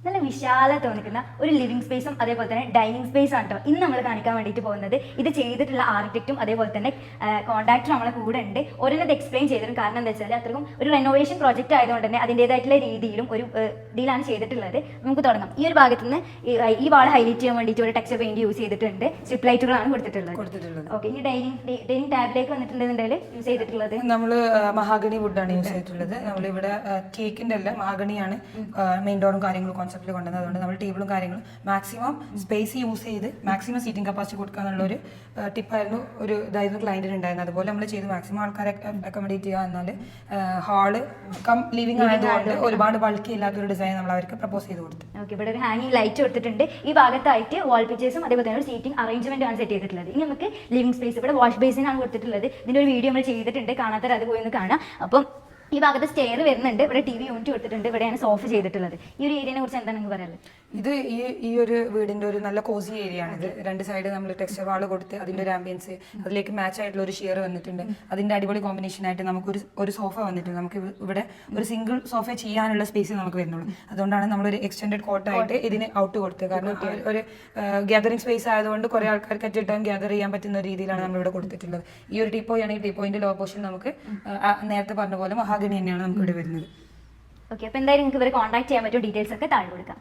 നല്ല വിശാല തോന്നിക്കുന്ന ഒരു ലിവിംഗ് സ്പേസും അതേപോലെ തന്നെ ഡൈനിങ് സ്പേസ് ആണ് കേട്ടോ ഇന്ന് നമ്മൾ കാണിക്കാൻ വേണ്ടിയിട്ട് പോകുന്നത്. ഇത് ചെയ്തിട്ടുള്ള ആർക്കിടെക്റ്റും അതേപോലെ തന്നെ കോൺട്രാക്ടറും നമ്മളെ കൂടെ ഉണ്ട്. ഓരോന്നത് എക്സ്പ്ലെയിൻ ചെയ്തിട്ടും കാരണം എന്താ വെച്ചാൽ അത്രയും ഒരു റെനോവേഷൻ പ്രോജക്റ്റ് ആയതുകൊണ്ട് തന്നെ അതിൻ്റെതായിട്ടുള്ള രീതിയിലും ഒരു ഇതിലാണ് ചെയ്തിട്ടുള്ളത്. നമുക്ക് തുടങ്ങാം. ഈ ഒരു ഭാഗത്ത് നിന്ന് ഈ വാൾ ഹൈലൈറ്റ് ചെയ്യാൻ വേണ്ടിയിട്ട് ഒരു ടെക്സ്ചർ പെയിന്റ് യൂസ് ചെയ്തിട്ടുണ്ട്. സ്ട്രിപ്പ് ലൈറ്റുകളാണ് കൊടുത്തിട്ടുള്ളത്. ഓക്കെ, ഇനി ഡൈനിങ് ടാബിലേക്ക് വന്നിട്ടുണ്ടെന്നുണ്ടെങ്കിൽ യൂസ് ചെയ്തിട്ടുള്ളത് നമ്മൾ മഹാഗണി വുഡാണ് യൂസ് ചെയ്തിട്ടുള്ളത്. നമ്മളിവിടെ കേക്കിന്റെ എല്ലാം മഹാഗണിയാണ് മെയിൻ ഡോറും കാര്യങ്ങളും കോൺസെപ്റ്റിൽ കൊണ്ടുവന്നത്. അതുകൊണ്ട് നമ്മൾ ടേബിളും കാര്യങ്ങളും മാക്സിമം സ്പേസ് യൂസ് ചെയ്ത് മാക്സിമം സീറ്റിംഗ് കപ്പാസിറ്റി കൊടുക്കുക എന്നുള്ള ഒരു ടിപ്പായിരുന്നു ഒരു ഇതായിരുന്നു ക്ലയന്റിന് ഉണ്ടായിരുന്നത്. അതുപോലെ നമ്മൾ ചെയ്ത് മാക്സിമം ആൾക്കാരെ അക്കോമഡേറ്റ് ചെയ്യുക. എന്നാൽ ഹാള് കം ലിവിംഗ് ആയതുകൊണ്ട് ഒരുപാട് ബൾക്കി ഇല്ലാത്തൊരു ഡിസൈൻ നമ്മൾ അവർക്ക് പ്രപ്പോസ് ചെയ്ത് കൊടുത്തു. ഓക്കെ, ഇവിടെ ഒരു ഹാങ്ങിങ് ലൈറ്റ് കൊടുത്തിട്ടുണ്ട്. ഈ ഭാഗത്തായിട്ട് വാൾ പിക്ചേഴ്സും അതേപോലെ തന്നെ ഒരു സീറ്റിംഗ് അറേഞ്ച്മെന്റ് ആണ് സെറ്റ് ചെയ്തിട്ടുള്ളത്. ഇനി നമുക്ക് ലിവിംഗ് സ്പേസ് ഇവിടെ വാഷ് ബേസിനാണ് കൊടുത്തിട്ടുള്ളത്. ഇതിന്റെ ഒരു വീഡിയോ നമ്മൾ ചെയ്തിട്ടുണ്ട്, കാണാത്തവർ അത് പോയി ഒന്ന് കാണാം. അപ്പം ഈ ഭാഗത്ത് സ്റ്റെയർ വരുന്നുണ്ട്. ഇവിടെ TV യൂണിറ്റ് കൊടുത്തിട്ടുണ്ട്. ഇവിടെയാണ് സോഫ ചെയ്തിട്ടുള്ളത്. ഈ ഒരു ഏരിയനെ കുറിച്ച് എന്താണ് നിങ്ങൾക്ക് പറയാനുള്ളത്? ഇത് ഈ ഒരു വീടിന്റെ ഒരു നല്ല കോസി ഏരിയ ആണ്. ഇത് രണ്ട് സൈഡ് നമ്മൾ ടെക്സ്ചർ വാള് കൊടുത്ത് അതിന്റെ ഒരു ആംബിയൻസ് അതിലേക്ക് മാച്ച് ആയിട്ടുള്ള ഒരു ഷെയർ വന്നിട്ടുണ്ട്. അതിന്റെ അടിപൊളി കോമ്പിനേഷൻ ആയിട്ട് നമുക്ക് ഒരു സോഫ വന്നിട്ടുണ്ട്. നമുക്ക് ഇവിടെ ഒരു സിംഗിൾ സോഫ ചെയ്യാനുള്ള സ്പേസ് നമുക്ക് വരുന്നുള്ളൂ. അതുകൊണ്ടാണ് നമ്മളൊരു എക്സ്റ്റെൻഡഡ് കോട്ടായിട്ട് ഇതിന് ഔട്ട് കൊടുത്തത്. കാരണം ഒരു ഗ്യാതറിംഗ് സ്പേസ് ആയതുകൊണ്ട് കുറെ ആൾക്കാർക്ക് അറ്റ് ടൈം ഗ്യാദർ ചെയ്യാൻ പറ്റുന്ന രീതിയിലാണ് നമ്മൾ ഇവിടെ കൊടുത്തിട്ടുള്ളത്. ഈ ഒരു ടീപ്പോയി ആണെങ്കിൽ ടീപ്പോയിന്റെ ലോ പോർഷൻ നമുക്ക് നേരത്തെ പറഞ്ഞ പോലെ മഹാഗണി തന്നെയാണ് നമുക്ക് ഇവിടെ വരുന്നത്. ഓക്കെ, അപ്പോൾ എന്തായാലും നിങ്ങൾക്ക് ഇവരെ കോൺടാക്ട് ചെയ്യാൻ പറ്റുമോ? ഡീറ്റെയിൽസ് ഒക്കെ താഴെ കൊടുക്കാം.